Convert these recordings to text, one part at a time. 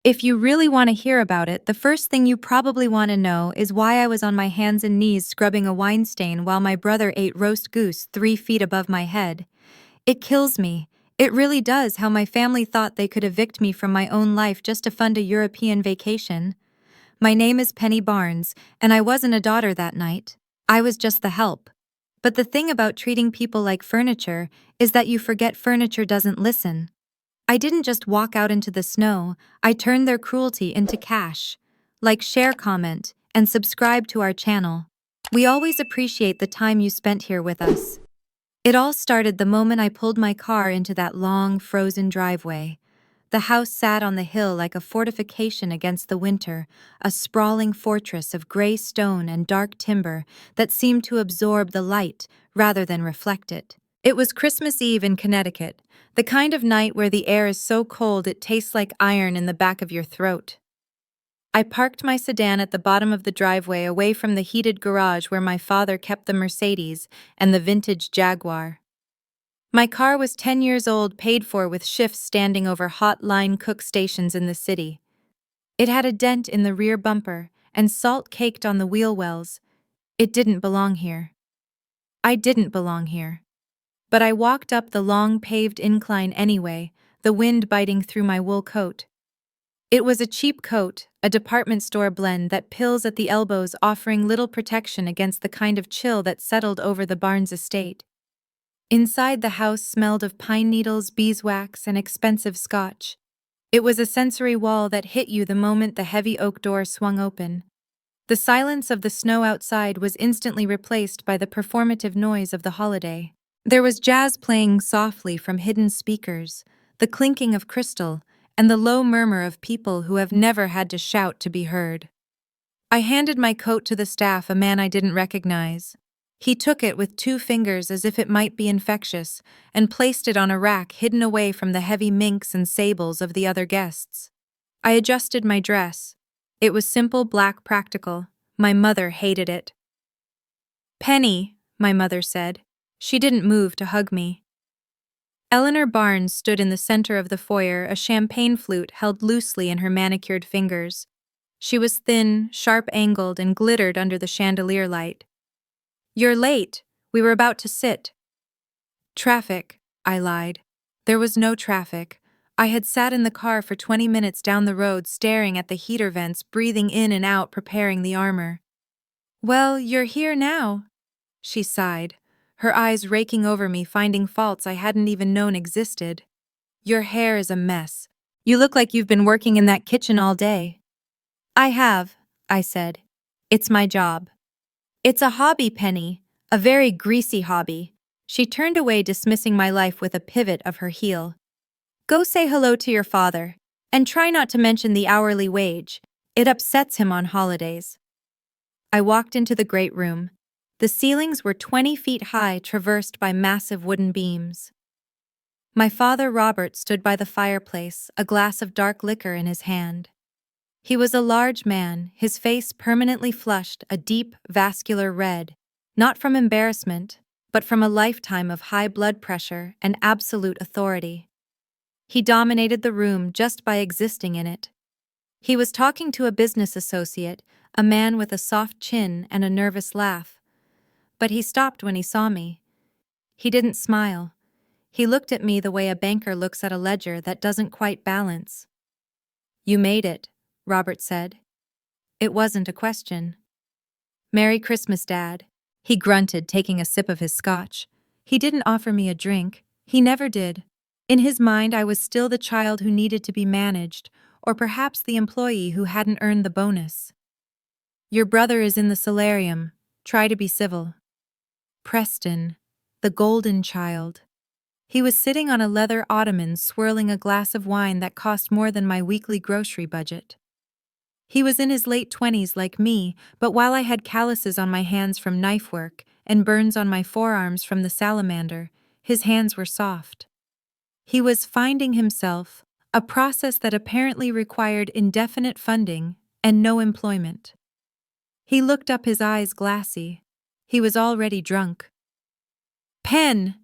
If you really want to hear about it, the first thing you probably want to know is why I was on my hands and knees scrubbing a wine stain while my brother ate roast goose 3 feet above my head. It kills me. It really does how my family thought they could evict me from my own life just to fund a European vacation. My name is Penny Barnes, and I wasn't a daughter that night. I was just the help. But the thing about treating people like furniture is that you forget furniture doesn't listen. I didn't just walk out into the snow, I turned their cruelty into cash. Like, share, comment, and subscribe to our channel. We always appreciate the time you spent here with us. It all started the moment I pulled my car into that long, frozen driveway. The house sat on the hill like a fortification against the winter, a sprawling fortress of gray stone and dark timber that seemed to absorb the light rather than reflect it. It was Christmas Eve in Connecticut, the kind of night where the air is so cold it tastes like iron in the back of your throat. I parked my sedan at the bottom of the driveway away from the heated garage where my father kept the Mercedes and the vintage Jaguar. My car was 10 years old, paid for with shifts standing over hot line cook stations in the city. It had a dent in the rear bumper and salt caked on the wheel wells. It didn't belong here. I didn't belong here. But I walked up the long paved incline anyway, the wind biting through my wool coat. It was a cheap coat, a department store blend that pills at the elbows, offering little protection against the kind of chill that settled over the Barnes estate. Inside, the house smelled of pine needles, beeswax, and expensive scotch. It was a sensory wall that hit you the moment the heavy oak door swung open. The silence of the snow outside was instantly replaced by the performative noise of the holiday. There was jazz playing softly from hidden speakers, the clinking of crystal, and the low murmur of people who have never had to shout to be heard. I handed my coat to the staff, a man I didn't recognize. He took it with 2 fingers as if it might be infectious, and placed it on a rack hidden away from the heavy minks and sables of the other guests. I adjusted my dress. It was simple, black, practical. My mother hated it. "Penny," my mother said. She didn't move to hug me. Eleanor Barnes stood in the center of the foyer, a champagne flute held loosely in her manicured fingers. She was thin, sharp-angled, and glittered under the chandelier light. "You're late. We were about to sit." "Traffic," I lied. There was no traffic. I had sat in the car for 20 minutes down the road, staring at the heater vents, breathing in and out, preparing the armor. "Well, you're here now," she sighed, her eyes raking over me, finding faults I hadn't even known existed. "Your hair is a mess. You look like you've been working in that kitchen all day." "I have," I said. "It's my job." "It's a hobby, Penny. A very greasy hobby." She turned away, dismissing my life with a pivot of her heel. "Go say hello to your father. And try not to mention the hourly wage. It upsets him on holidays." I walked into the great room. The ceilings were 20 feet high, traversed by massive wooden beams. My father, Robert, stood by the fireplace, a glass of dark liquor in his hand. He was a large man, his face permanently flushed, a deep, vascular red, not from embarrassment, but from a lifetime of high blood pressure and absolute authority. He dominated the room just by existing in it. He was talking to a business associate, a man with a soft chin and a nervous laugh. But he stopped when he saw me. He didn't smile. He looked at me the way a banker looks at a ledger that doesn't quite balance. "You made it," Robert said. It wasn't a question. "Merry Christmas, Dad," he grunted, taking a sip of his scotch. He didn't offer me a drink. He never did. In his mind, I was still the child who needed to be managed, or perhaps the employee who hadn't earned the bonus. "Your brother is in the solarium. Try to be civil." Preston, the golden child. He was sitting on a leather ottoman, swirling a glass of wine that cost more than my weekly grocery budget. He was in his late 20s like me, but while I had calluses on my hands from knife work and burns on my forearms from the salamander, his hands were soft. He was finding himself, a process that apparently required indefinite funding and no employment. He looked up, his eyes glassy. He was already drunk. "Pen!"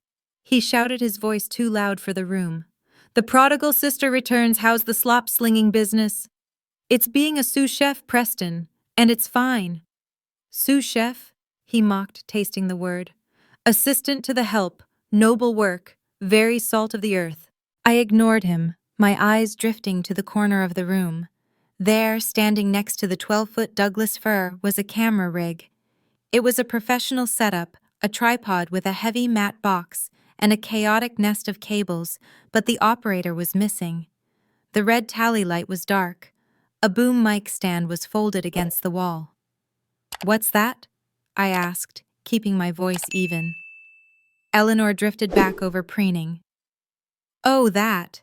He shouted, his voice too loud for the room. The prodigal sister returns. How's the slop-slinging business? It's being a sous chef, Preston, and it's fine. Sous chef? He mocked, tasting the word. Assistant to the help, noble work, very salt of the earth. I ignored him, my eyes drifting to the corner of the room. There, standing next to the 12-foot Douglas fir, was a camera rig. It was a professional setup, a tripod with a heavy matte box, and a chaotic nest of cables, but the operator was missing. The red tally light was dark. A boom mic stand was folded against the wall. "What's that?" I asked, keeping my voice even. Eleanor drifted back over preening. "Oh, that.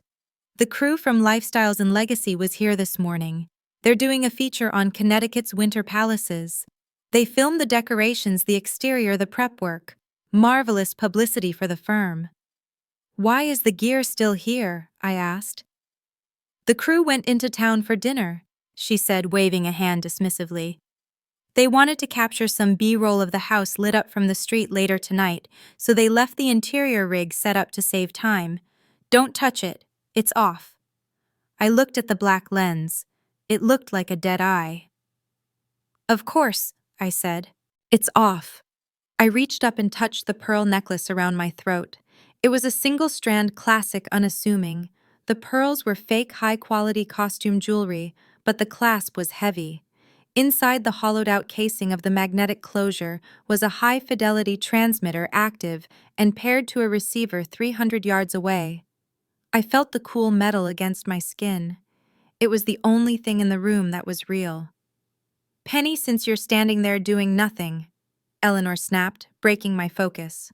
The crew from Lifestyles and Legacy was here this morning. They're doing a feature on Connecticut's winter palaces. They filmed the decorations, the exterior, the prep work. Marvelous publicity for the firm." "Why is the gear still here?" I asked. "The crew went into town for dinner," she said, waving a hand dismissively. "They wanted to capture some B-roll of the house lit up from the street later tonight, so they left the interior rig set up to save time. Don't touch it. It's off." I looked at the black lens. It looked like a dead eye. "Of course," I said. "It's off." I reached up and touched the pearl necklace around my throat. It was a single-strand classic, unassuming. The pearls were fake high-quality costume jewelry, but the clasp was heavy. Inside the hollowed-out casing of the magnetic closure was a high-fidelity transmitter active and paired to a receiver 300 yards away. I felt the cool metal against my skin. It was the only thing in the room that was real. "Penny, since you're standing there doing nothing," Eleanor snapped, breaking my focus.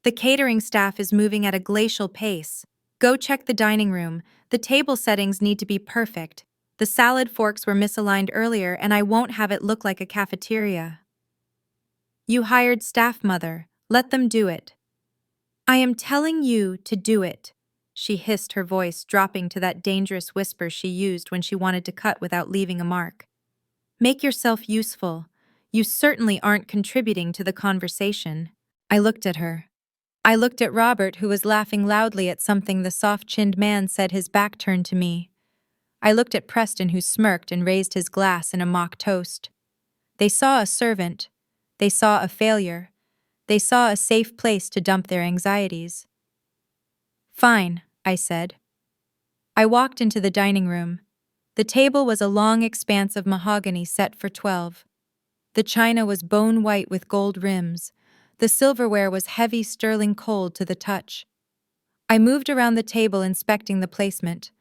"The catering staff is moving at a glacial pace. Go check the dining room. The table settings need to be perfect. The salad forks were misaligned earlier, and I won't have it look like a cafeteria." "You hired staff, Mother. Let them do it." "I am telling you to do it," she hissed, her voice dropping to that dangerous whisper she used when she wanted to cut without leaving a mark. "Make yourself useful. You certainly aren't contributing to the conversation." I looked at her. I looked at Robert, who was laughing loudly at something the soft-chinned man said, his back turned to me. I looked at Preston, who smirked and raised his glass in a mock toast. They saw a servant. They saw a failure. They saw a safe place to dump their anxieties. "Fine," I said. I walked into the dining room. The table was a long expanse of mahogany set for 12. The china was bone white with gold rims. The silverware was heavy sterling cold to the touch. I moved around the table, inspecting the placement.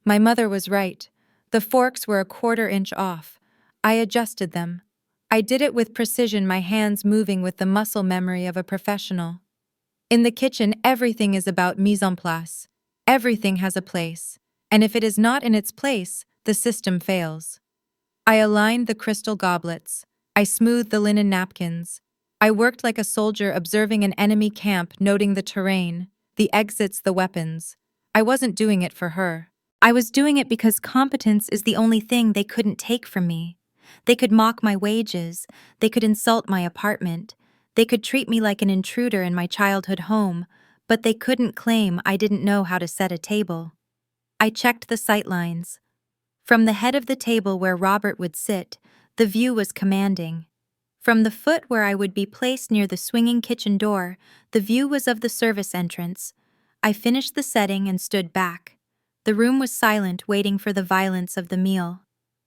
My mother was right. The forks were a quarter-inch off. I adjusted them. I did it with precision, my hands moving with the muscle memory of a professional. In the kitchen, everything is about mise en place. Everything has a place. And if it is not in its place, the system fails. I aligned the crystal goblets. I smoothed the linen napkins. I worked like a soldier observing an enemy camp, noting the terrain, the exits, the weapons. I wasn't doing it for her. I was doing it because competence is the only thing they couldn't take from me. They could mock my wages. They could insult my apartment. They could treat me like an intruder in my childhood home, but they couldn't claim I didn't know how to set a table. I checked the sightlines. From the head of the table where Robert would sit, the view was commanding. From the foot where I would be placed near the swinging kitchen door, the view was of the service entrance. I finished the setting and stood back. The room was silent, waiting for the violence of the meal.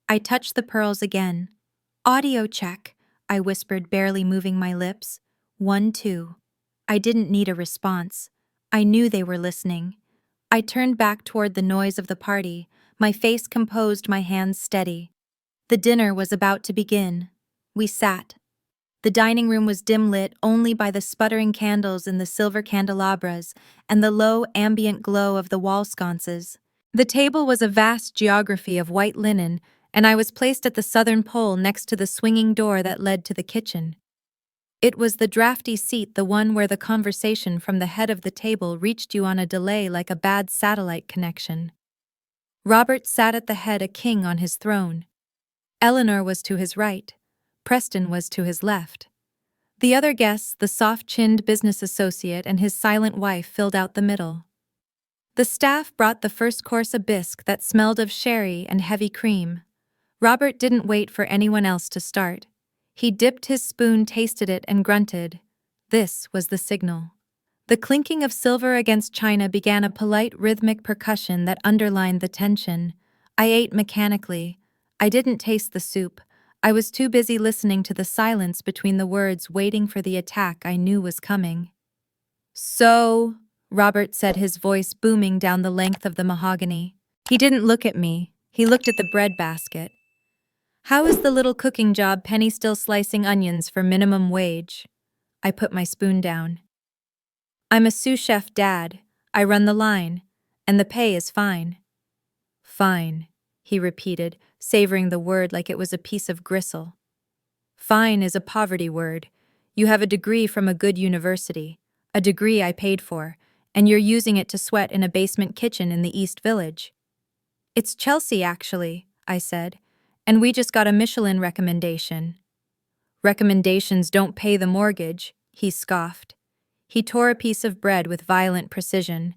I touched the pearls again. "Audio check," I whispered, barely moving my lips. 1, 2. I didn't need a response. I knew they were listening. I turned back toward the noise of the party, my face composed, my hands steady. The dinner was about to begin. We sat. The dining room was dim-lit only by the sputtering candles in the silver candelabras and the low, ambient glow of the wall sconces. The table was a vast geography of white linen, and I was placed at the southern pole next to the swinging door that led to the kitchen. It was the drafty seat, the one where the conversation from the head of the table reached you on a delay like a bad satellite connection. Robert sat at the head, a king on his throne. Eleanor was to his right. Preston was to his left. The other guests, the soft-chinned business associate and his silent wife, filled out the middle. The staff brought the first course a bisque that smelled of sherry and heavy cream. Robert didn't wait for anyone else to start. He dipped his spoon, tasted it, and grunted. This was the signal. The clinking of silver against china began a polite rhythmic percussion that underlined the tension. I ate mechanically. I didn't taste the soup. I was too busy listening to the silence between the words, waiting for the attack I knew was coming. "So," Robert said, his voice booming down the length of the mahogany. He didn't look at me. He looked at the bread basket. "How is the little cooking job Penny still slicing onions for minimum wage?" I put my spoon down. "I'm a sous chef, Dad. I run the line. And the pay is fine." "Fine," he repeated, savoring the word like it was a piece of gristle. "Fine is a poverty word. You have a degree from a good university, a degree I paid for, and you're using it to sweat in a basement kitchen in the East Village." "It's Chelsea, actually," I said, "and we just got a Michelin recommendation." "Recommendations don't pay the mortgage," he scoffed. He tore a piece of bread with violent precision.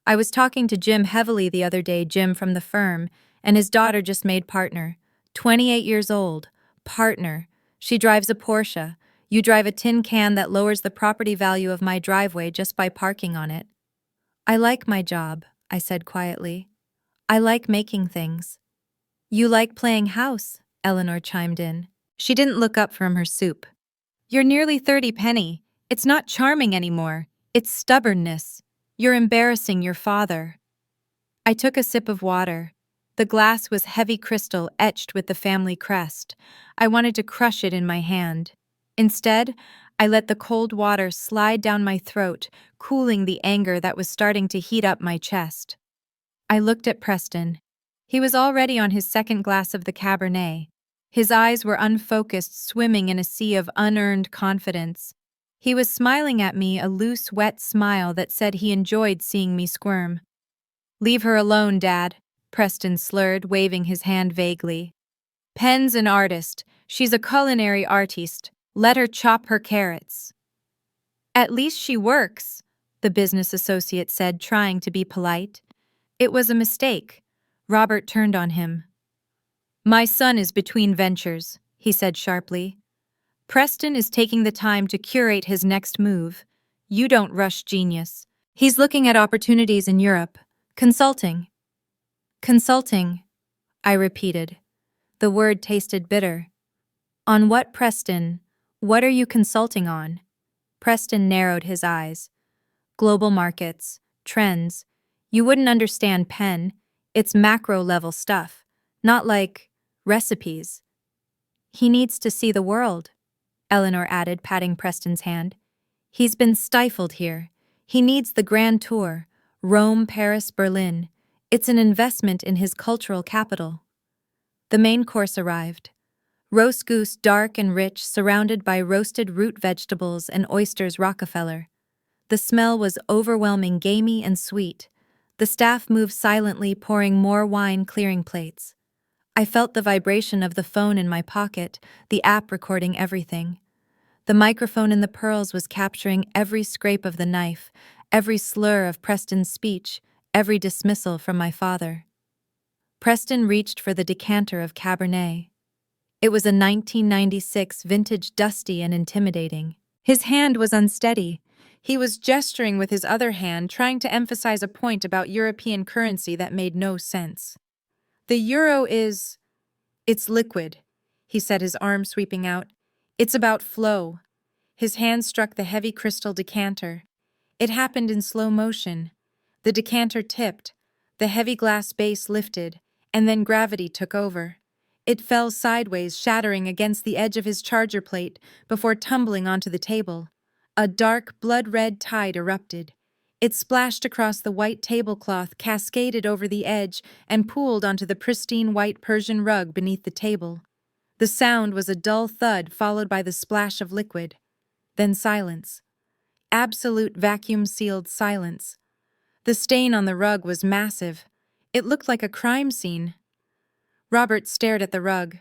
"I was talking to Jim heavily the other day, Jim from the firm, and his daughter just made partner. 28 years old. Partner. She drives a Porsche. You drive a tin can that lowers the property value of my driveway just by parking on it." "I like my job," I said quietly. "I like making things." "You like playing house," Eleanor chimed in. She didn't look up from her soup. "You're nearly 30, Penny. It's not charming anymore. It's stubbornness. You're embarrassing your father." I took a sip of water. The glass was heavy crystal etched with the family crest. I wanted to crush it in my hand. Instead, I let the cold water slide down my throat, cooling the anger that was starting to heat up my chest. I looked at Preston. He was already on his second glass of the Cabernet. His eyes were unfocused, swimming in a sea of unearned confidence. He was smiling at me, a loose, wet smile that said he enjoyed seeing me squirm. "Leave her alone, Dad," Preston slurred, waving his hand vaguely. "Pen's an artist. She's a culinary artiste. Let her chop her carrots." "At least she works," the business associate said, trying to be polite. It was a mistake. Robert turned on him. "My son is between ventures," he said sharply. "Preston is taking the time to curate his next move. You don't rush genius. He's looking at opportunities in Europe. Consulting." "Consulting," I repeated. The word tasted bitter. "On what, Preston? What are you consulting on?" Preston narrowed his eyes. "Global markets, trends. You wouldn't understand Penn. It's macro-level stuff, not like recipes." "He needs to see the world," Eleanor added, patting Preston's hand. "He's been stifled here. He needs the grand tour. Rome, Paris, Berlin. It's an investment in his cultural capital." The main course arrived. Roast goose, dark and rich, surrounded by roasted root vegetables and oysters Rockefeller. The smell was overwhelming, gamey and sweet. The staff moved silently, pouring more wine, clearing plates. I felt the vibration of the phone in my pocket, the app recording everything. The microphone in the pearls was capturing every scrape of the knife, every slur of Preston's speech, every dismissal from my father. Preston reached for the decanter of Cabernet. It was a 1996 vintage, dusty and intimidating. His hand was unsteady. He was gesturing with his other hand, trying to emphasize a point about European currency that made no sense. "The euro it's liquid," he said, his arm sweeping out. "It's about flow." His hand struck the heavy crystal decanter. It happened in slow motion. The decanter tipped, the heavy glass base lifted, and then gravity took over. It fell sideways, shattering against the edge of his charger plate before tumbling onto the table. A dark, blood-red tide erupted. It splashed across the white tablecloth, cascaded over the edge, and pooled onto the pristine white Persian rug beneath the table. The sound was a dull thud followed by the splash of liquid. Then silence. Absolute vacuum-sealed silence. The stain on the rug was massive. It looked like a crime scene. Robert stared at the rug.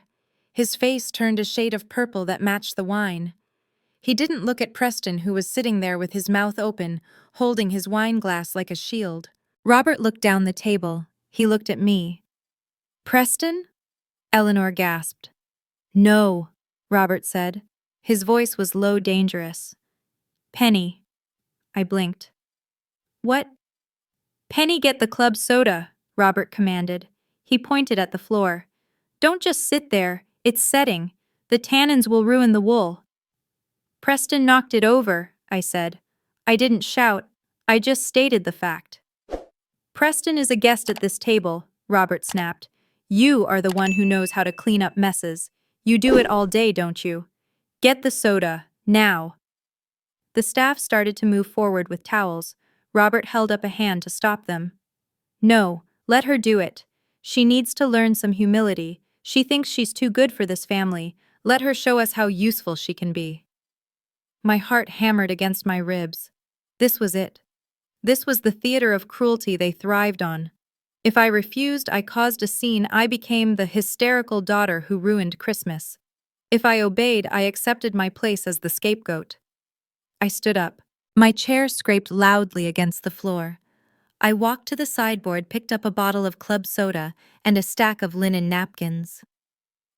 His face turned a shade of purple that matched the wine. He didn't look at Preston, who was sitting there with his mouth open, holding his wine glass like a shield. Robert looked down the table. He looked at me. Preston? Eleanor gasped. No, Robert said. His voice was low, dangerous. Penny. I blinked. What? Penny, get the club soda, Robert commanded. He pointed at the floor. Don't just sit there, it's setting. The tannins will ruin the wool. Preston knocked it over, I said. I didn't shout, I just stated the fact. Preston is a guest at this table, Robert snapped. You are the one who knows how to clean up messes. You do it all day, don't you? Get the soda, now. The staff started to move forward with towels. Robert held up a hand to stop them. No, let her do it. She needs to learn some humility. She thinks she's too good for this family. Let her show us how useful she can be. My heart hammered against my ribs. This was it. This was the theater of cruelty they thrived on. If I refused, I caused a scene. I became the hysterical daughter who ruined Christmas. If I obeyed, I accepted my place as the scapegoat. I stood up. My chair scraped loudly against the floor. I walked to the sideboard, picked up a bottle of club soda and a stack of linen napkins.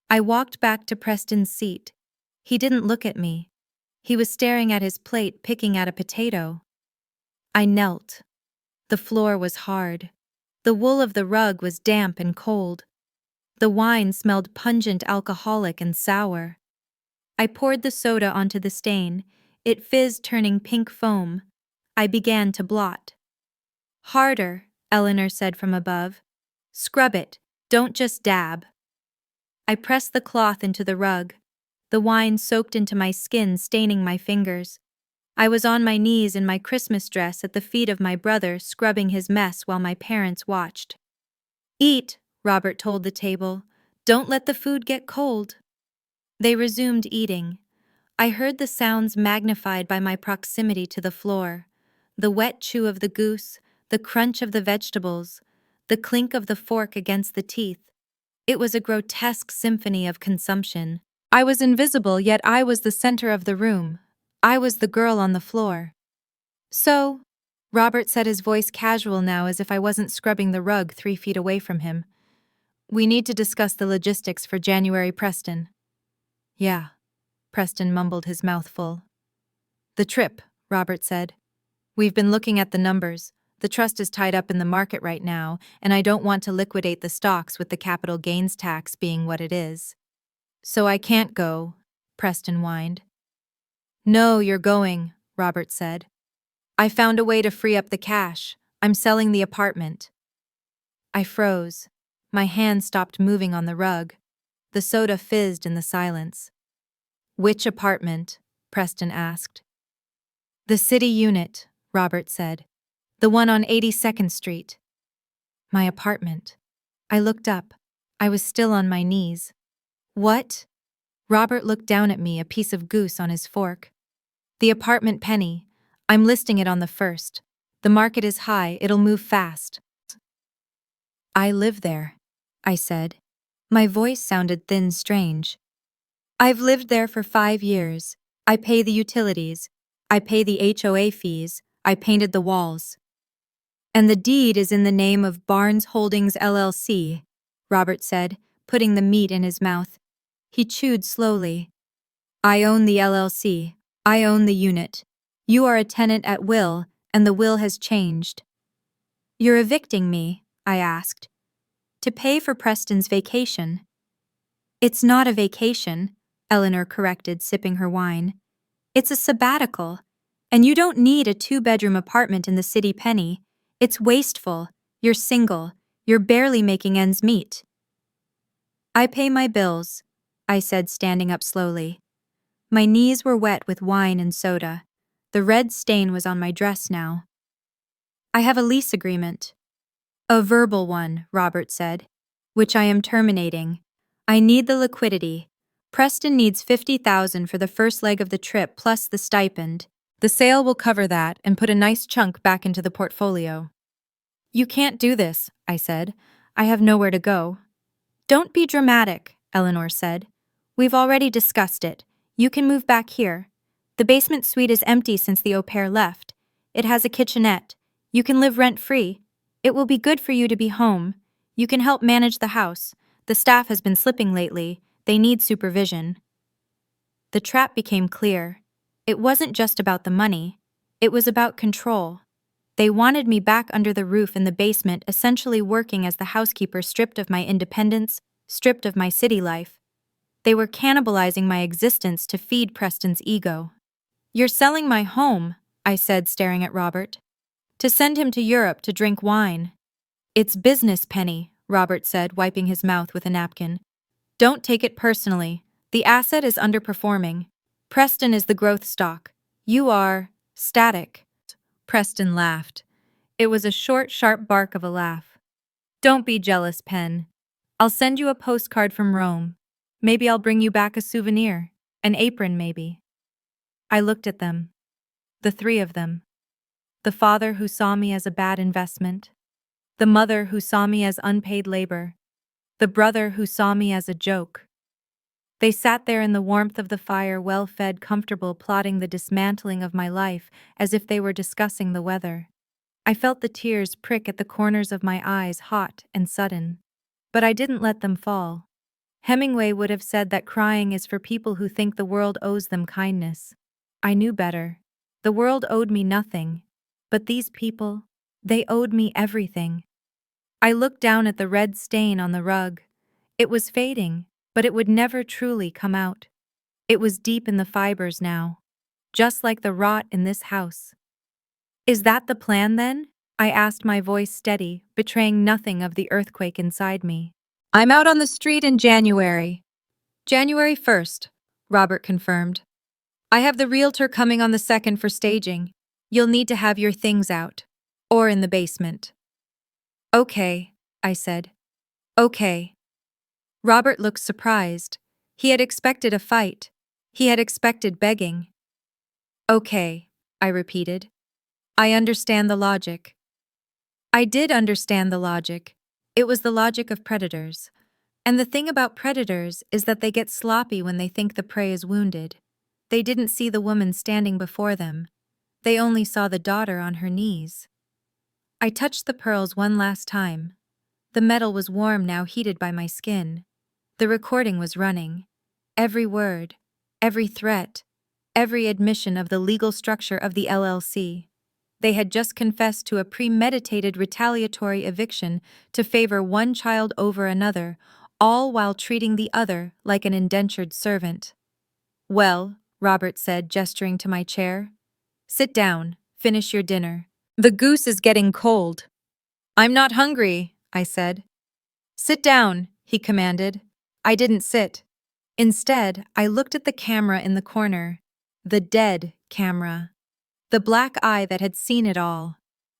I walked back to Preston's seat. He didn't look at me. He was staring at his plate, picking at a potato. I knelt. The floor was hard. The wool of the rug was damp and cold. The wine smelled pungent, alcoholic, and sour. I poured the soda onto the stain. It fizzed, turning pink foam. I began to blot. Harder, Eleanor said from above. Scrub it, don't just dab. I pressed the cloth into the rug. The wine soaked into my skin, staining my fingers. I was on my knees in my Christmas dress at the feet of my brother, scrubbing his mess while my parents watched. Eat, Robert told the table. Don't let the food get cold. They resumed eating. I heard the sounds magnified by my proximity to the floor. The wet chew of the goose, the crunch of the vegetables, the clink of the fork against the teeth. It was a grotesque symphony of consumption. I was invisible, yet I was the center of the room. I was the girl on the floor. So, Robert said, his voice casual now, as if I wasn't scrubbing the rug 3 feet away from him. We need to discuss the logistics for January, Preston. Yeah, Preston mumbled, his mouth full. The trip, Robert said. We've been looking at the numbers. The trust is tied up in the market right now, and I don't want to liquidate the stocks with the capital gains tax being what it is. So I can't go, Preston whined. No, you're going, Robert said. I found a way to free up the cash. I'm selling the apartment. I froze. My hand stopped moving on the rug. The soda fizzed in the silence. Which apartment? Preston asked. The city unit, Robert said. The one on 82nd Street. My apartment. I looked up. I was still on my knees. What? Robert looked down at me, a piece of goose on his fork. The apartment, Penny. I'm listing it on the 1st. The market is high, it'll move fast. I live there, I said. My voice sounded thin, strange. I've lived there for 5 years. I pay the utilities. I pay the HOA fees. I painted the walls. And the deed is in the name of Barnes Holdings LLC, Robert said, putting the meat in his mouth. He chewed slowly. I own the LLC. I own the unit. You are a tenant at will, and the will has changed. You're evicting me, I asked. To pay for Preston's vacation. It's not a vacation, Eleanor corrected, sipping her wine. It's a sabbatical. And you don't need a 2-bedroom apartment in the city, Penny. It's wasteful. You're single. You're barely making ends meet. I pay my bills, I said, standing up slowly. My knees were wet with wine and soda. The red stain was on my dress now. I have a lease agreement. A verbal one, Robert said, which I am terminating. I need the liquidity. Preston needs $50,000 for the first leg of the trip plus the stipend. The sale will cover that and put a nice chunk back into the portfolio. You can't do this, I said. I have nowhere to go. Don't be dramatic, Eleanor said. We've already discussed it. You can move back here. The basement suite is empty since the au pair left. It has a kitchenette. You can live rent-free. It will be good for you to be home. You can help manage the house. The staff has been slipping lately. They need supervision. The trap became clear. It wasn't just about the money. It was about control. They wanted me back under the roof in the basement, essentially working as the housekeeper, stripped of my independence, stripped of my city life. They were cannibalizing my existence to feed Preston's ego. "You're selling my home," I said, staring at Robert. "To send him to Europe to drink wine." "It's business, Penny," Robert said, wiping his mouth with a napkin. "Don't take it personally. The asset is underperforming. Preston is the growth stock. You are static." Preston laughed. It was a short, sharp bark of a laugh. "Don't be jealous, Pen. I'll send you a postcard from Rome. Maybe I'll bring you back a souvenir. An apron, maybe." I looked at them. The three of them. The father who saw me as a bad investment. The mother who saw me as unpaid labor. The brother who saw me as a joke. They sat there in the warmth of the fire, well-fed, comfortable, plotting the dismantling of my life as if they were discussing the weather. I felt the tears prick at the corners of my eyes, hot and sudden. But I didn't let them fall. Hemingway would have said that crying is for people who think the world owes them kindness. I knew better. The world owed me nothing. But these people, they owed me everything. I looked down at the red stain on the rug. It was fading, but it would never truly come out. It was deep in the fibers now, just like the rot in this house. "Is that the plan, then?" I asked, my voice steady, betraying nothing of the earthquake inside me. "I'm out on the street in January." "January 1st, Robert confirmed. "I have the realtor coming on the 2nd for staging. You'll need to have your things out. Or in the basement." "Okay," I said. "Okay." Robert looked surprised. He had expected a fight. He had expected begging. "Okay," I repeated. "I understand the logic." I did understand the logic. It was the logic of predators. And the thing about predators is that they get sloppy when they think the prey is wounded. They didn't see the woman standing before them. They only saw the daughter on her knees. I touched the pearls one last time. The metal was warm now, heated by my skin. The recording was running. Every word, every threat, every admission of the legal structure of the LLC. They had just confessed to a premeditated retaliatory eviction to favor one child over another, all while treating the other like an indentured servant. "Well," Robert said, gesturing to my chair. "Sit down, finish your dinner. The goose is getting cold." "I'm not hungry," I said. "Sit down," he commanded. I didn't sit. Instead, I looked at the camera in the corner. The dead camera. The black eye that had seen it all.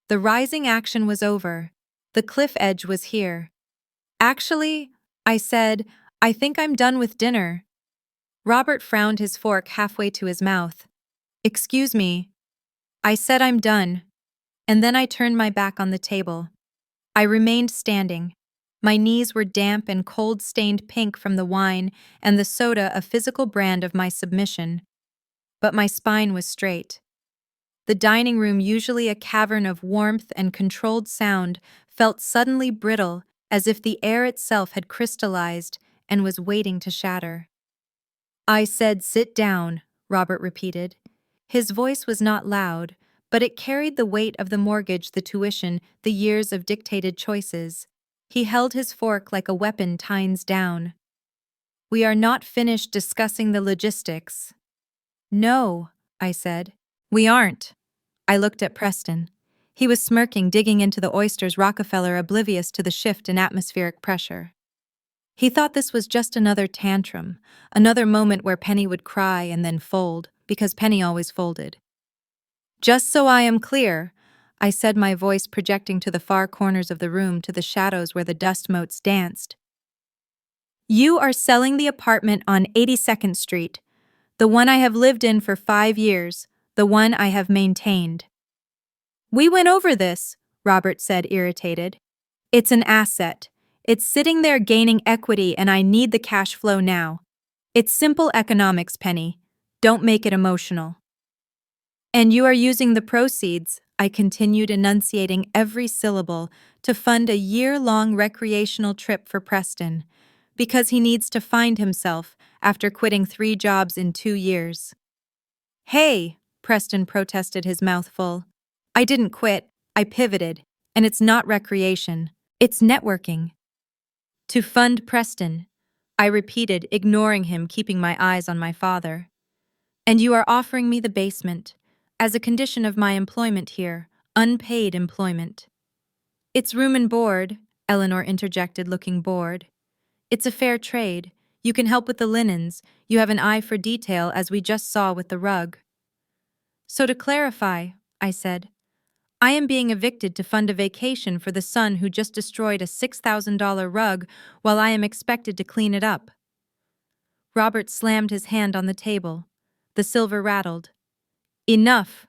The rising action was over. The cliff edge was here. "Actually," I said, "I think I'm done with dinner." Robert frowned, his fork halfway to his mouth. "Excuse me." I said, "I'm done." And then I turned my back on the table. I remained standing. My knees were damp and cold-stained pink from the wine and the soda, a physical brand of my submission. But my spine was straight. The dining room, usually a cavern of warmth and controlled sound, felt suddenly brittle, as if the air itself had crystallized and was waiting to shatter. "I said sit down," Robert repeated. His voice was not loud, but it carried the weight of the mortgage, the tuition, the years of dictated choices. He held his fork like a weapon tines down. "We are not finished discussing the logistics." "No," I said. "We aren't." I looked at Preston. He was smirking, digging into the oysters, Rockefeller oblivious to the shift in atmospheric pressure. He thought this was just another tantrum, another moment where Penny would cry and then fold, because Penny always folded. "Just so I am clear," I said, my voice projecting to the far corners of the room, to the shadows where the dust motes danced. "You are selling the apartment on 82nd Street, the one I have lived in for 5 years, the one I have maintained." "We went over this," Robert said, irritated. "It's an asset. It's sitting there gaining equity, and I need the cash flow now. It's simple economics, Penny. Don't make it emotional." "And you are using the proceeds," I continued enunciating every syllable, to fund a year-long recreational trip for Preston, because he needs to find himself after quitting 3 jobs in 2 years. Hey, Preston protested, his mouth full. I didn't quit, I pivoted, and it's not recreation, it's networking. To fund Preston, I repeated, ignoring him, keeping my eyes on my father. And you are offering me the basement, as a condition of my employment here, unpaid employment. It's room and board, Eleanor interjected, looking bored. It's a fair trade. You can help with the linens. You have an eye for detail, as we just saw with the rug. So to clarify, I said, I am being evicted to fund a vacation for the son who just destroyed a $6,000 rug while I am expected to clean it up. Robert slammed his hand on the table. The silver rattled. Enough!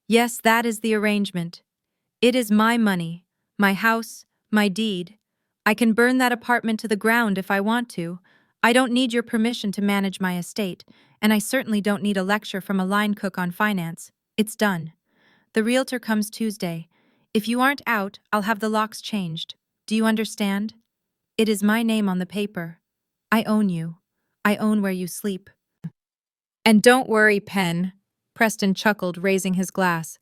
Yes, that is the arrangement. It is my money, my house, my deed. I can burn that apartment to the ground if I want to. I don't need your permission to manage my estate, and I certainly don't need a lecture from a line cook on finance. It's done. The realtor comes Tuesday. If you aren't out, I'll have the locks changed. Do you understand? It is my name on the paper. I own you. I own where you sleep. And don't worry, Pen, Preston chuckled, raising his glass.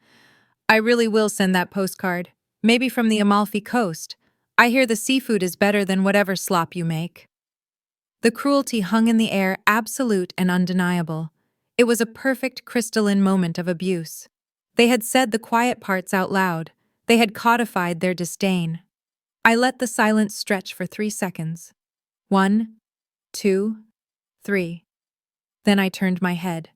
I really will send that postcard. Maybe from the Amalfi Coast. I hear the seafood is better than whatever slop you make. The cruelty hung in the air, absolute and undeniable. It was a perfect crystalline moment of abuse. They had said the quiet parts out loud. They had codified their disdain. I let the silence stretch for 3 seconds. 1, 2, 3. Then I turned my head.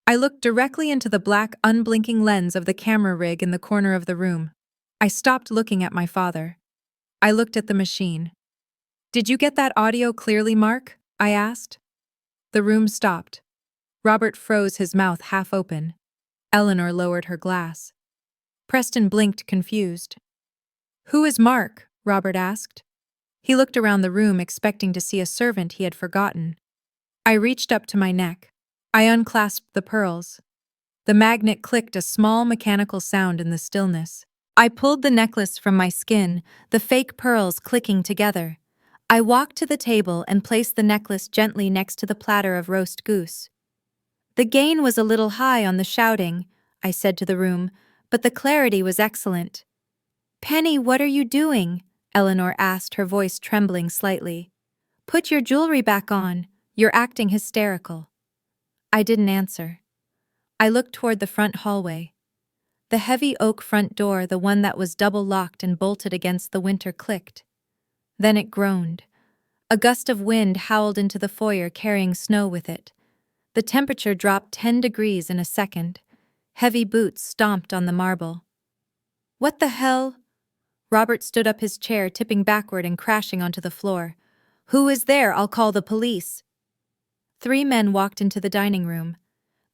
I looked directly into the black, unblinking lens of the camera rig in the corner of the room. I stopped looking at my father. I looked at the machine. Did you get that audio clearly, Mark? I asked. The room stopped. Robert froze, his mouth half open. Eleanor lowered her glass. Preston blinked, confused. Who is Mark? Robert asked. He looked around the room, expecting to see a servant he had forgotten. I reached up to my neck. I unclasped the pearls. The magnet clicked, a small mechanical sound in the stillness. I pulled the necklace from my skin, the fake pearls clicking together. I walked to the table and placed the necklace gently next to the platter of roast goose. The gain was a little high on the shouting, I said to the room, but the clarity was excellent. Penny, what are you doing? Eleanor asked, her voice trembling slightly. Put your jewelry back on. You're acting hysterical. I didn't answer. I looked toward the front hallway. The heavy oak front door, the one that was double-locked and bolted against the winter, clicked. Then it groaned. A gust of wind howled into the foyer, carrying snow with it. The temperature dropped 10 degrees in a second. Heavy boots stomped on the marble. What the hell? Robert stood up, his chair tipping backward and crashing onto the floor. Who is there? I'll call the police. 3 men walked into the dining room.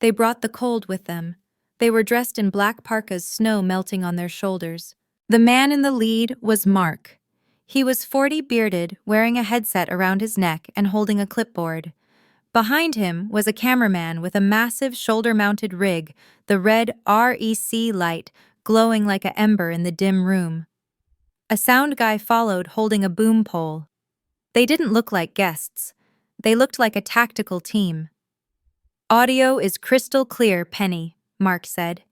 They brought the cold with them. They were dressed in black parkas, snow melting on their shoulders. The man in the lead was Mark. He was 40, bearded, wearing a headset around his neck and holding a clipboard. Behind him was a cameraman with a massive shoulder-mounted rig, the red REC light glowing like an ember in the dim room. A sound guy followed, holding a boom pole. They didn't look like guests. They looked like a tactical team. Audio is crystal clear, Penny, Mark said.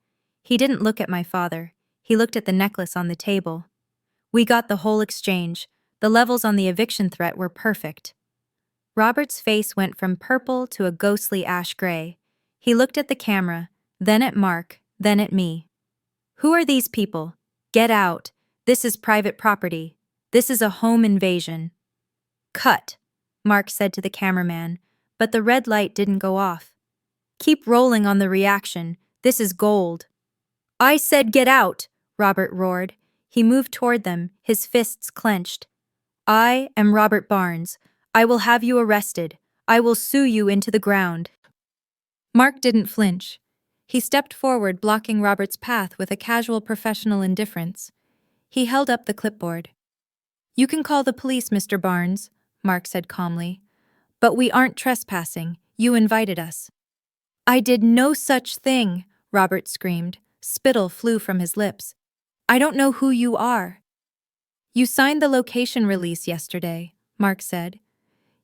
He didn't look at my father. He looked at the necklace on the table. We got the whole exchange. The levels on the eviction threat were perfect. Robert's face went from purple to a ghostly ash gray. He looked at the camera, then at Mark, then at me. Who are these people? Get out. This is private property. This is a home invasion. Cut, Mark said to the cameraman, but the red light didn't go off. Keep rolling on the reaction. This is gold. I said get out, Robert roared. He moved toward them, his fists clenched. I am Robert Barnes. I will have you arrested. I will sue you into the ground. Mark didn't flinch. He stepped forward, blocking Robert's path with a casual professional indifference. He held up the clipboard. You can call the police, Mr. Barnes, Mark said calmly. But we aren't trespassing. You invited us. I did no such thing, Robert screamed. Spittle flew from his lips. I don't know who you are. You signed the location release yesterday, Mark said.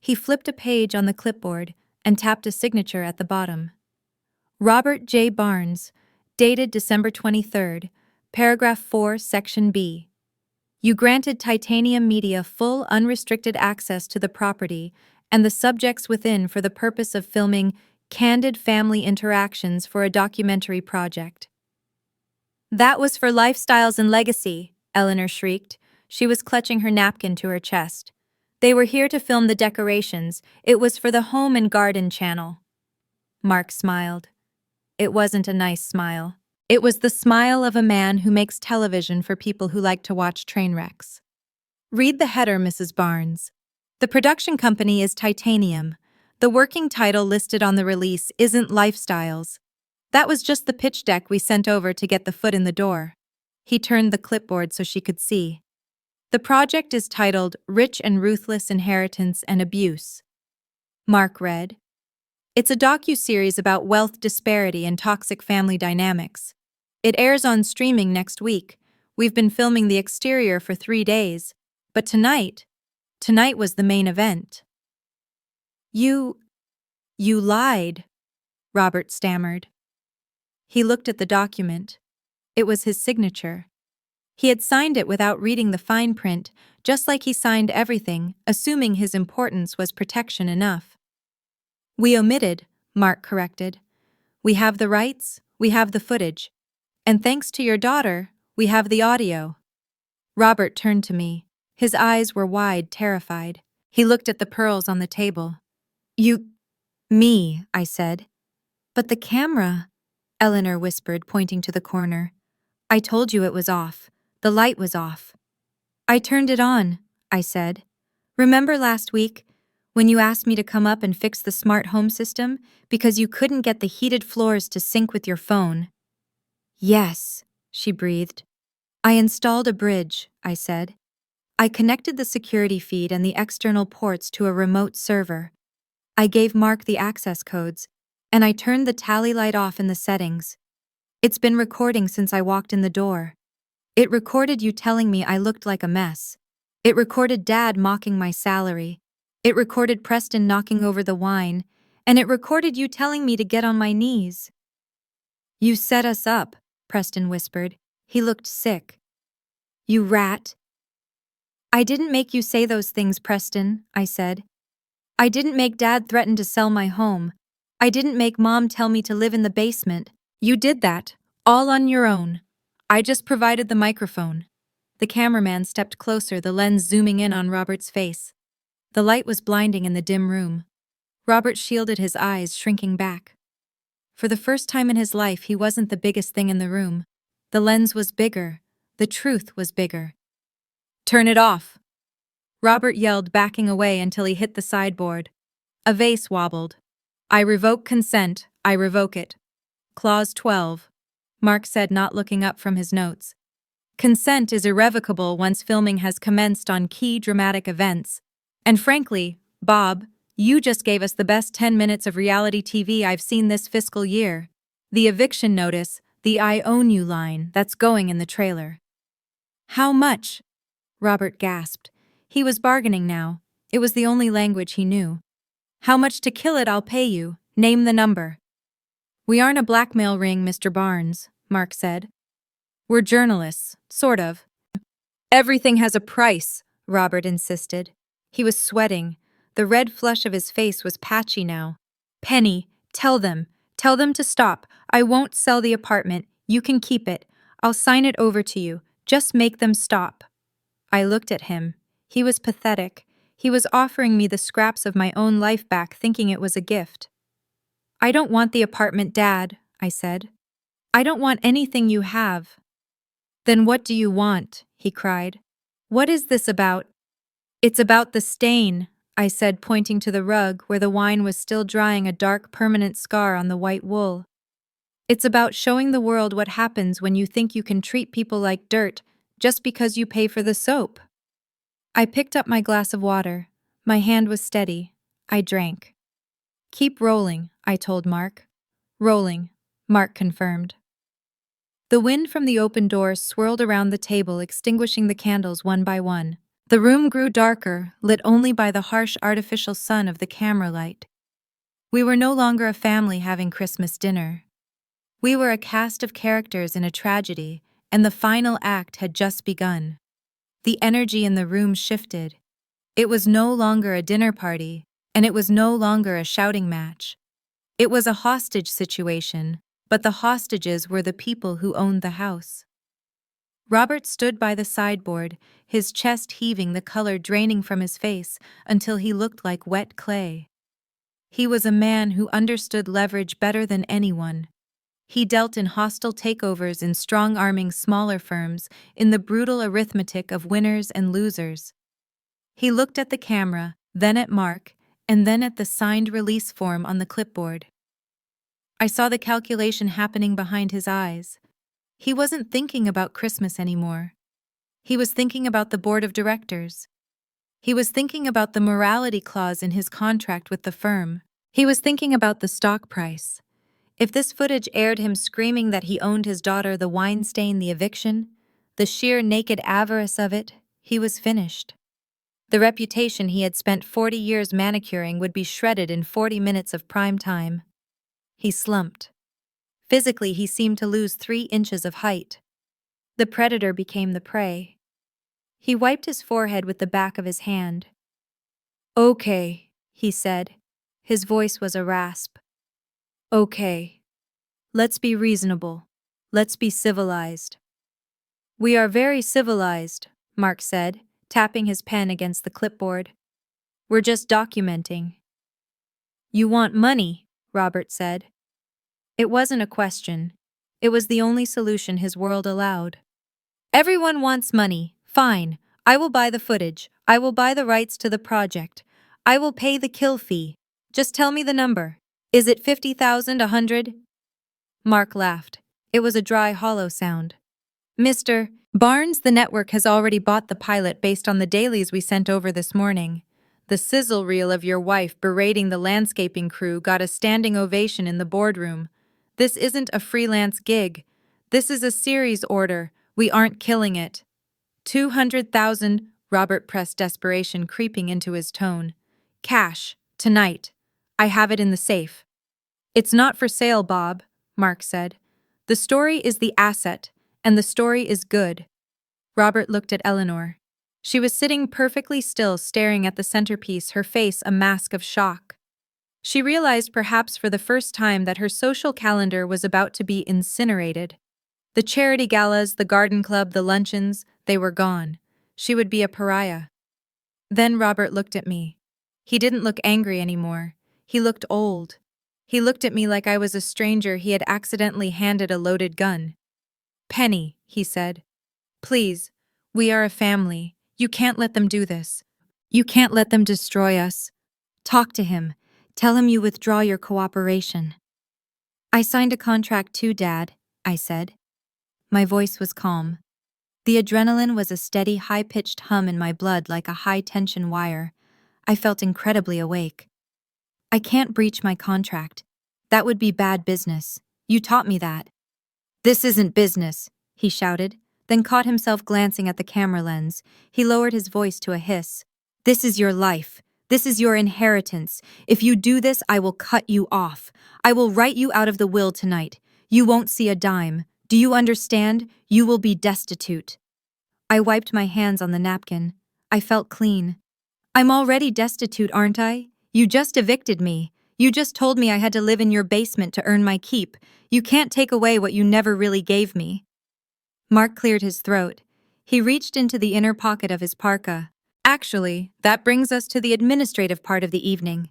He flipped a page on the clipboard and tapped a signature at the bottom. Robert J. Barnes, dated December 23rd, paragraph 4, section B. You granted Titanium Media full unrestricted access to the property and the subjects within for the purpose of filming candid family interactions for a documentary project. That was for Lifestyles and Legacy, Eleanor shrieked. She was clutching her napkin to her chest. They were here to film the decorations. It was for the Home and Garden channel. Mark smiled. It wasn't a nice smile. It was the smile of a man who makes television for people who like to watch train wrecks. Read the header, Mrs. Barnes. The production company is Titanium. The working title listed on the release isn't Lifestyles. That was just the pitch deck we sent over to get the foot in the door. He turned the clipboard so she could see. The project is titled Rich and Ruthless Inheritance and Abuse. Mark read. It's a docu-series about wealth disparity and toxic family dynamics. It airs on streaming next week. We've been filming the exterior for 3 days, but tonight was the main event. You lied, Robert stammered. He looked at the document. It was his signature. He had signed it without reading the fine print, just like he signed everything, assuming his importance was protection enough. We omitted, Mark corrected. We have the rights, we have the footage. And thanks to your daughter, we have the audio. Robert turned to me. His eyes were wide, terrified. He looked at the pearls on the table. Me, I said. But the camera, Eleanor whispered, pointing to the corner. I told you it was off. The light was off. I turned it on, I said. Remember last week, when you asked me to come up and fix the smart home system because you couldn't get the heated floors to sync with your phone? Yes, she breathed. I installed a bridge, I said. I connected the security feed and the external ports to a remote server. I gave Mark the access codes, and I turned the tally light off in the settings. It's been recording since I walked in the door. It recorded you telling me I looked like a mess. It recorded Dad mocking my salary. It recorded Preston knocking over the wine, and it recorded you telling me to get on my knees. You set us up, Preston whispered. He looked sick. You rat. I didn't make you say those things, Preston, I said. I didn't make Dad threaten to sell my home. I didn't make Mom tell me to live in the basement. You did that, all on your own. I just provided the microphone. The cameraman stepped closer, the lens zooming in on Robert's face. The light was blinding in the dim room. Robert shielded his eyes, shrinking back. For the first time in his life, he wasn't the biggest thing in the room. The lens was bigger. The truth was bigger. Turn it off. Robert yelled, backing away until he hit the sideboard. A vase wobbled. I revoke consent. I revoke it. Clause 12. Mark said, not looking up from his notes. Consent is irrevocable once filming has commenced on key dramatic events. And frankly, Bob, you just gave us the best 10 minutes of reality TV I've seen this fiscal year. The eviction notice, the I own you line, that's going in the trailer. How much? Robert gasped. He was bargaining now. It was the only language he knew. How much to kill it, I'll pay you. Name the number. We aren't a blackmail ring, Mr. Barnes, Mark said. We're journalists, sort of. Everything has a price, Robert insisted. He was sweating. The red flush of his face was patchy now. Penny, tell them to stop. I won't sell the apartment. You can keep it. I'll sign it over to you. Just make them stop. I looked at him. He was pathetic. He was offering me the scraps of my own life back, thinking it was a gift. I don't want the apartment, Dad, I said. I don't want anything you have. Then what do you want? He cried. What is this about? It's about the stain, I said, pointing to the rug where the wine was still drying, a dark, permanent scar on the white wool. It's about showing the world what happens when you think you can treat people like dirt just because you pay for the soap. I picked up my glass of water. My hand was steady. I drank. Keep rolling, I told Mark. Rolling, Mark confirmed. The wind from the open doors swirled around the table, extinguishing the candles one by one. The room grew darker, lit only by the harsh artificial sun of the camera light. We were no longer a family having Christmas dinner. We were a cast of characters in a tragedy, and the final act had just begun. The energy in the room shifted. It was no longer a dinner party, and it was no longer a shouting match. It was a hostage situation, but the hostages were the people who owned the house. Robert stood by the sideboard, his chest heaving, the color draining from his face until he looked like wet clay. He was a man who understood leverage better than anyone. He dealt in hostile takeovers, in strong-arming smaller firms, in the brutal arithmetic of winners and losers. He looked at the camera, then at Mark, and then at the signed release form on the clipboard. I saw the calculation happening behind his eyes. He wasn't thinking about Christmas anymore. He was thinking about the board of directors. He was thinking about the morality clause in his contract with the firm. He was thinking about the stock price. If this footage aired him screaming that he owned his daughter, the Weinstein, the eviction, the sheer naked avarice of it, he was finished. The reputation he had spent 40 years manicuring would be shredded in 40 minutes of prime time. He slumped. Physically, he seemed to lose 3 inches of height. The predator became the prey. He wiped his forehead with the back of his hand. "Okay," he said. His voice was a rasp. "Okay. Let's be reasonable. Let's be civilized." "We are very civilized," Mark said, tapping his pen against the clipboard. "We're just documenting." "You want money," Robert said. It wasn't a question. It was the only solution his world allowed. "Everyone wants money. Fine. I will buy the footage. I will buy the rights to the project. I will pay the kill fee. Just tell me the number. Is it 50,000, 100? Mark laughed. It was a dry, hollow sound. "Mr. Barnes, the network has already bought the pilot based on the dailies we sent over this morning. The sizzle reel of your wife berating the landscaping crew got a standing ovation in the boardroom. This isn't a freelance gig. This is a series order. We aren't killing it." 200,000, Robert pressed, desperation creeping into his tone. "Cash, tonight. I have it in the safe." "It's not for sale, Bob," Mark said. "The story is the asset, and the story is good." Robert looked at Eleanor. She was sitting perfectly still, staring at the centerpiece, her face a mask of shock. She realized, perhaps for the first time, that her social calendar was about to be incinerated. The charity galas, the garden club, the luncheons, they were gone. She would be a pariah. Then Robert looked at me. He didn't look angry anymore. He looked old. He looked at me like I was a stranger he had accidentally handed a loaded gun. "Penny," he said. "Please, we are a family. You can't let them do this. You can't let them destroy us. Talk to him. Tell him you withdraw your cooperation." "I signed a contract too, Dad," I said. My voice was calm. The adrenaline was a steady, high-pitched hum in my blood, like a high-tension wire. I felt incredibly awake. "I can't breach my contract. That would be bad business. You taught me that." "This isn't business," he shouted, then caught himself glancing at the camera lens. He lowered his voice to a hiss. "This is your life. This is your inheritance. If you do this, I will cut you off. I will write you out of the will tonight. You won't see a dime. Do you understand? You will be destitute." I wiped my hands on the napkin. I felt clean. "I'm already destitute, aren't I? You just evicted me. You just told me I had to live in your basement to earn my keep. You can't take away what you never really gave me." Mark cleared his throat. He reached into the inner pocket of his parka. "Actually, that brings us to the administrative part of the evening."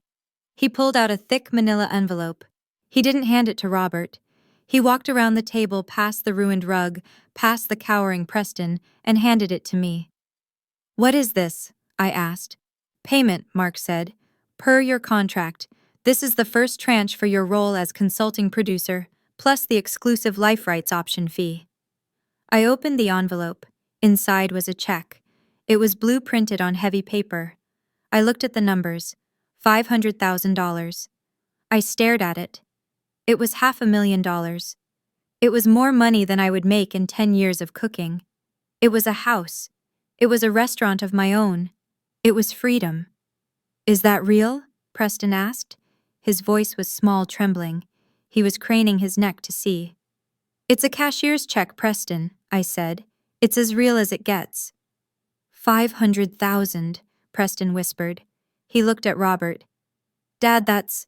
He pulled out a thick manila envelope. He didn't hand it to Robert. He walked around the table, past the ruined rug, past the cowering Preston, and handed it to me. "What is this?" I asked. "Payment," Mark said. "Per your contract. This is the first tranche for your role as consulting producer, plus the exclusive life rights option fee." I opened the envelope. Inside was a check. It was blue-printed on heavy paper. I looked at the numbers. $500,000. I stared at it. It was $500,000. It was more money than I would make in 10 years of cooking. It was a house. It was a restaurant of my own. It was freedom. Is that real? Preston asked. His voice was small, trembling. He was craning his neck to see. It's a cashier's check, Preston, I said. It's as real as it gets. 500,000, Preston whispered. He looked at Robert. Dad, that's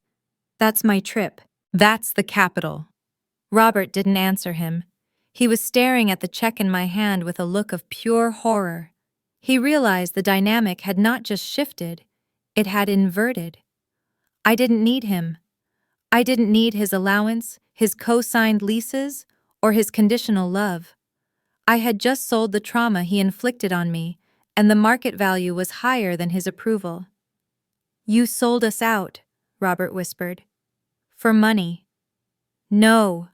my trip. That's the capital. Robert didn't answer him. He was staring at the check in my hand with a look of pure horror. He realized the dynamic had not just shifted, it had inverted. I didn't need him. I didn't need his allowance, his co-signed leases, or his conditional love. I had just sold the trauma he inflicted on me, and the market value was higher than his approval. You sold us out, Robert whispered. For money. No,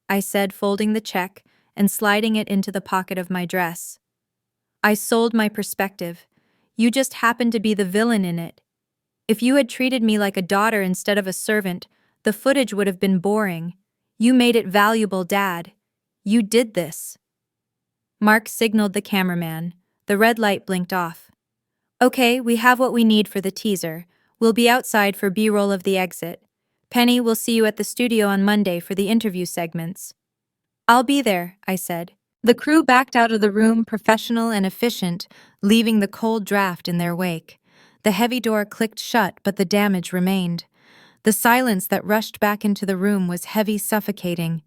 I said, folding the check and sliding it into the pocket of my dress. I sold my perspective. You just happened to be the villain in it. If you had treated me like a daughter instead of a servant, the footage would have been boring. You made it valuable, Dad. You did this. Mark signaled the cameraman. The red light blinked off. Okay, we have what we need for the teaser. We'll be outside for B-roll of the exit. Penny, we'll see you at the studio on Monday for the interview segments. I'll be there, I said. The crew backed out of the room, professional and efficient, leaving the cold draft in their wake. The heavy door clicked shut, but the damage remained. The silence that rushed back into the room was heavy, suffocating.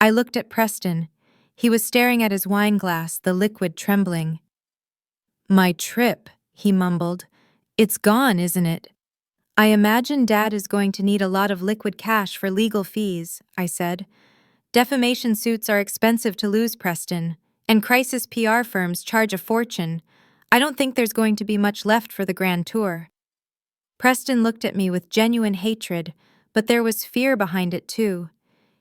I looked at Preston. He was staring at his wine glass, the liquid trembling. My trip, he mumbled. It's gone, isn't it? I imagine Dad is going to need a lot of liquid cash for legal fees, I said. Defamation suits are expensive to lose, Preston, and crisis PR firms charge a fortune. I don't think there's going to be much left for the grand tour. Preston looked at me with genuine hatred, but there was fear behind it too.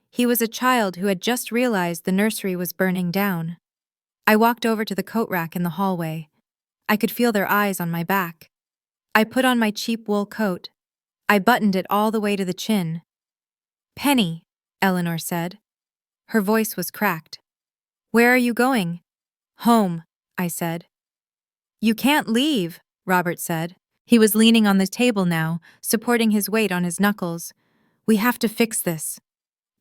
He was a child who had just realized the nursery was burning down. I walked over to the coat rack in the hallway. I could feel their eyes on my back. I put on my cheap wool coat. I buttoned it all the way to the chin. Penny, Eleanor said. Her voice was cracked. Where are you going? Home, I said. You can't leave, Robert said. He was leaning on the table now, supporting his weight on his knuckles. We have to fix this.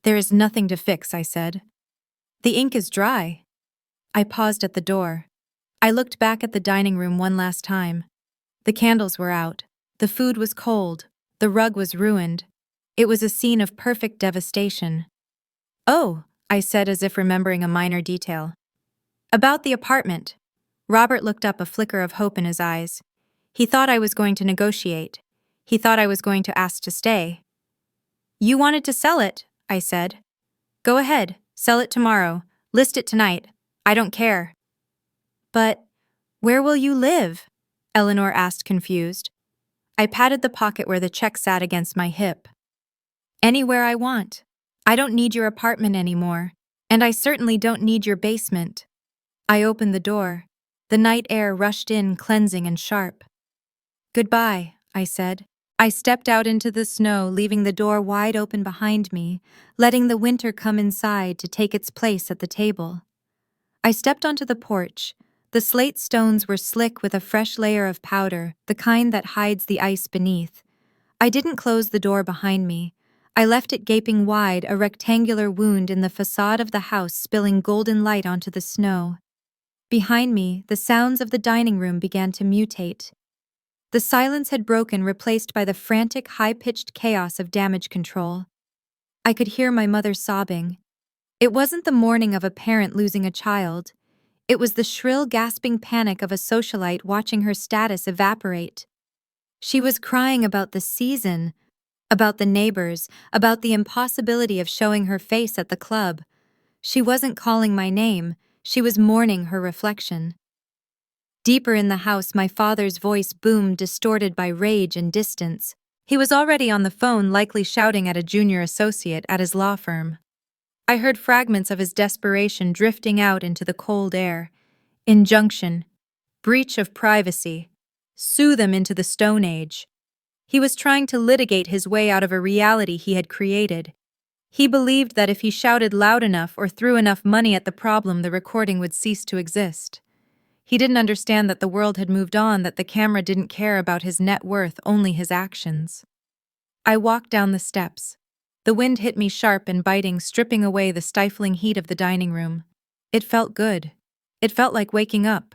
There is nothing to fix, I said. The ink is dry. I paused at the door. I looked back at the dining room one last time. The candles were out. The food was cold. The rug was ruined. It was a scene of perfect devastation. Oh, I said as if remembering a minor detail. About the apartment. Robert looked up, a flicker of hope in his eyes. He thought I was going to negotiate. He thought I was going to ask to stay. You wanted to sell it, I said. Go ahead, sell it tomorrow. List it tonight. I don't care. But where will you live? Eleanor asked, confused. I patted the pocket where the check sat against my hip. Anywhere I want. I don't need your apartment anymore, and I certainly don't need your basement. I opened the door. The night air rushed in, cleansing and sharp. Goodbye, I said. I stepped out into the snow, leaving the door wide open behind me, letting the winter come inside to take its place at the table. I stepped onto the porch. The slate stones were slick with a fresh layer of powder, the kind that hides the ice beneath. I didn't close the door behind me. I left it gaping wide, a rectangular wound in the facade of the house spilling golden light onto the snow. Behind me, the sounds of the dining room began to mutate. The silence had broken, replaced by the frantic, high-pitched chaos of damage control. I could hear my mother sobbing. It wasn't the mourning of a parent losing a child. It was the shrill, gasping panic of a socialite watching her status evaporate. She was crying about the season, about the neighbors, about the impossibility of showing her face at the club. She wasn't calling my name, she was mourning her reflection. Deeper in the house, my father's voice boomed, distorted by rage and distance. He was already on the phone, likely shouting at a junior associate at his law firm. I heard fragments of his desperation drifting out into the cold air. Injunction. Breach of privacy. Sue them into the Stone Age. He was trying to litigate his way out of a reality he had created. He believed that if he shouted loud enough or threw enough money at the problem, the recording would cease to exist. He didn't understand that the world had moved on, that the camera didn't care about his net worth, only his actions. I walked down the steps. The wind hit me sharp and biting, stripping away the stifling heat of the dining room. It felt good. It felt like waking up.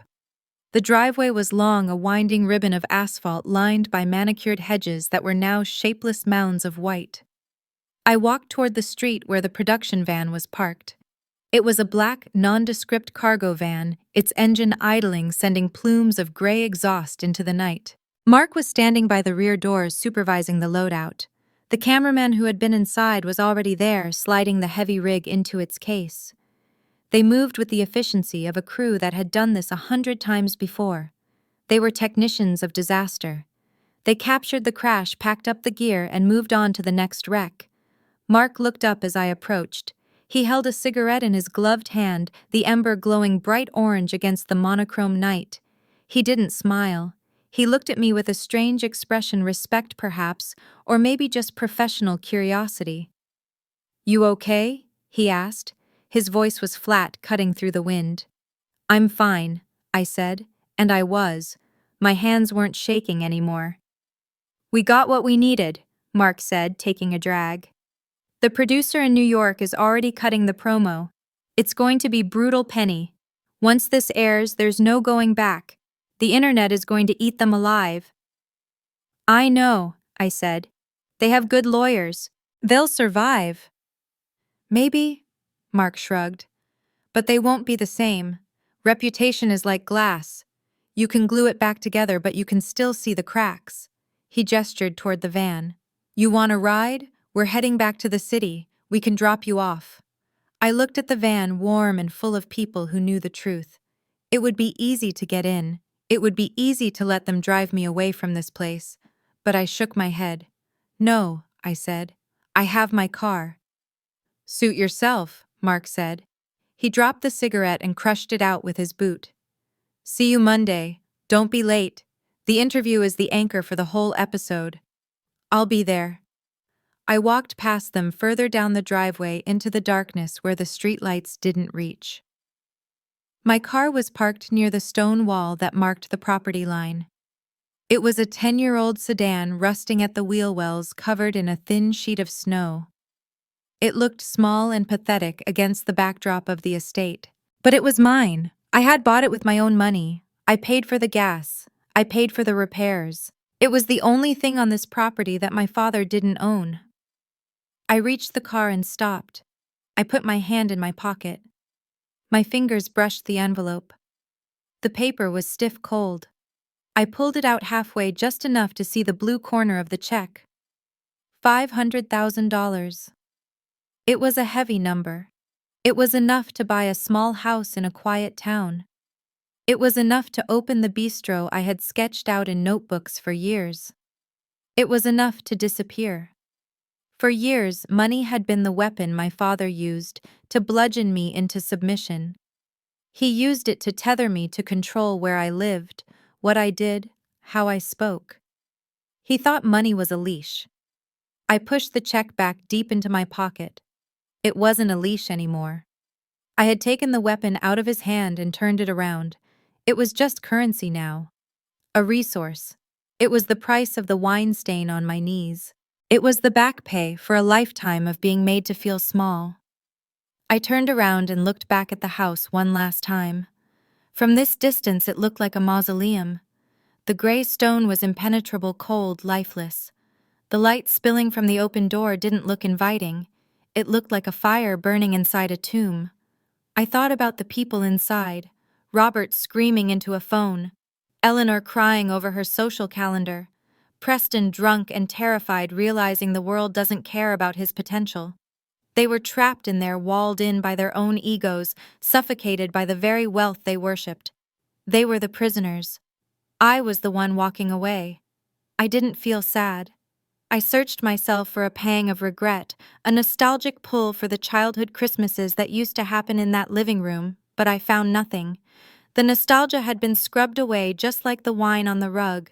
The driveway was long, a winding ribbon of asphalt lined by manicured hedges that were now shapeless mounds of white. I walked toward the street where the production van was parked. It was a black, nondescript cargo van, its engine idling, sending plumes of gray exhaust into the night. Mark was standing by the rear doors supervising the loadout. The cameraman who had been inside was already there, sliding the heavy rig into its case. They moved with the efficiency of a crew that had done this 100 times before. They were technicians of disaster. They captured the crash, packed up the gear, and moved on to the next wreck. Mark looked up as I approached. He held a cigarette in his gloved hand, the ember glowing bright orange against the monochrome night. He didn't smile. He looked at me with a strange expression, respect perhaps, or maybe just professional curiosity. "You okay?" he asked. His voice was flat, cutting through the wind. "I'm fine," I said, and I was. My hands weren't shaking anymore. "We got what we needed," Mark said, taking a drag. "The producer in New York is already cutting the promo. It's going to be brutal, Penny. Once this airs, there's no going back. The internet is going to eat them alive." "I know," I said. "They have good lawyers. They'll survive." "Maybe," Mark shrugged. "But they won't be the same. Reputation is like glass. You can glue it back together, but you can still see the cracks." He gestured toward the van. "You want a ride? We're heading back to the city. We can drop you off." I looked at the van, warm and full of people who knew the truth. It would be easy to get in. It would be easy to let them drive me away from this place. But I shook my head. "No," I said. "I have my car." "Suit yourself," Mark said. He dropped the cigarette and crushed it out with his boot. "See you Monday. Don't be late. The interview is the anchor for the whole episode." "I'll be there." I walked past them further down the driveway into the darkness where the streetlights didn't reach. My car was parked near the stone wall that marked the property line. It was a 10-year-old sedan rusting at the wheel wells, covered in a thin sheet of snow. It looked small and pathetic against the backdrop of the estate. But it was mine. I had bought it with my own money. I paid for the gas. I paid for the repairs. It was the only thing on this property that my father didn't own. I reached the car and stopped. I put my hand in my pocket. My fingers brushed the envelope. The paper was stiff cold. I pulled it out halfway, just enough to see the blue corner of the check. $500,000. It was a heavy number. It was enough to buy a small house in a quiet town. It was enough to open the bistro I had sketched out in notebooks for years. It was enough to disappear. For years, money had been the weapon my father used to bludgeon me into submission. He used it to tether me, to control where I lived, what I did, how I spoke. He thought money was a leash. I pushed the check back deep into my pocket. It wasn't a leash anymore. I had taken the weapon out of his hand and turned it around. It was just currency now. A resource. It was the price of the wine stain on my knees. It was the back pay for a lifetime of being made to feel small. I turned around and looked back at the house one last time. From this distance it looked like a mausoleum. The gray stone was impenetrable, cold, lifeless. The light spilling from the open door didn't look inviting. It looked like a fire burning inside a tomb. I thought about the people inside. Robert screaming into a phone. Eleanor crying over her social calendar. Preston drunk and terrified, realizing the world doesn't care about his potential. They were trapped in there, walled in by their own egos, suffocated by the very wealth they worshipped. They were the prisoners. I was the one walking away. I didn't feel sad. I searched myself for a pang of regret, a nostalgic pull for the childhood Christmases that used to happen in that living room, but I found nothing. The nostalgia had been scrubbed away just like the wine on the rug.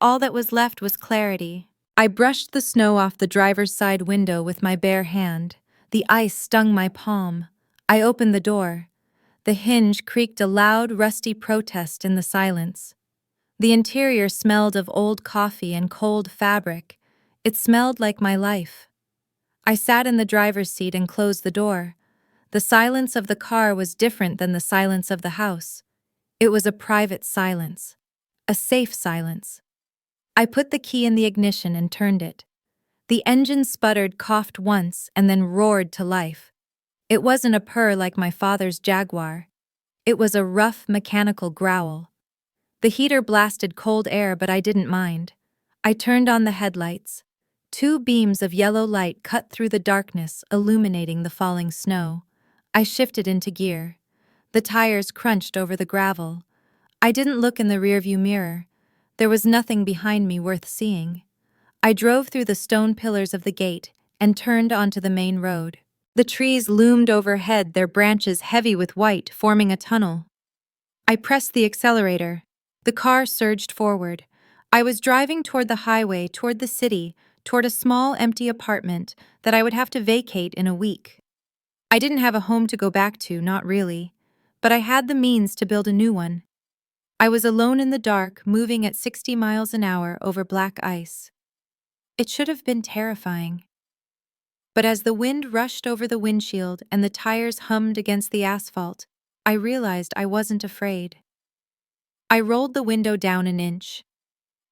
All that was left was clarity. I brushed the snow off the driver's side window with my bare hand. The ice stung my palm. I opened the door. The hinge creaked a loud, rusty protest in the silence. The interior smelled of old coffee and cold fabric. It smelled like my life. I sat in the driver's seat and closed the door. The silence of the car was different than the silence of the house. It was a private silence. A safe silence. I put the key in the ignition and turned it. The engine sputtered, coughed once, and then roared to life. It wasn't a purr like my father's Jaguar. It was a rough, mechanical growl. The heater blasted cold air, but I didn't mind. I turned on the headlights. Two beams of yellow light cut through the darkness, illuminating the falling snow. I shifted into gear. The tires crunched over the gravel. I didn't look in the rearview mirror. There was nothing behind me worth seeing. I drove through the stone pillars of the gate and turned onto the main road. The trees loomed overhead, their branches heavy with white, forming a tunnel. I pressed the accelerator. The car surged forward. I was driving toward the highway, toward the city, toward a small, empty apartment that I would have to vacate in a week. I didn't have a home to go back to, not really, but I had the means to build a new one. I was alone in the dark, moving at 60 miles an hour over black ice. It should have been terrifying. But as the wind rushed over the windshield and the tires hummed against the asphalt, I realized I wasn't afraid. I rolled the window down an inch.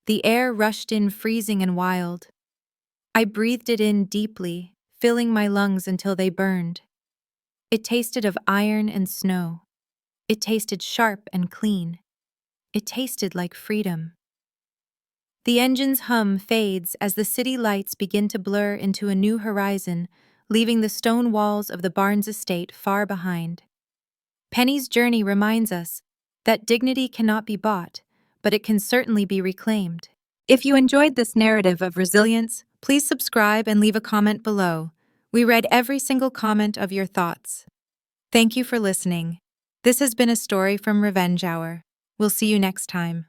The air rushed in freezing and wild. I breathed it in deeply, filling my lungs until they burned. It tasted of iron and snow. It tasted sharp and clean. It tasted like freedom. The engine's hum fades as the city lights begin to blur into a new horizon, leaving the stone walls of the Barnes estate far behind. Penny's journey reminds us that dignity cannot be bought, but it can certainly be reclaimed. If you enjoyed this narrative of resilience, please subscribe and leave a comment below. We read every single comment of your thoughts. Thank you for listening. This has been a story from Revenge Hour. We'll see you next time.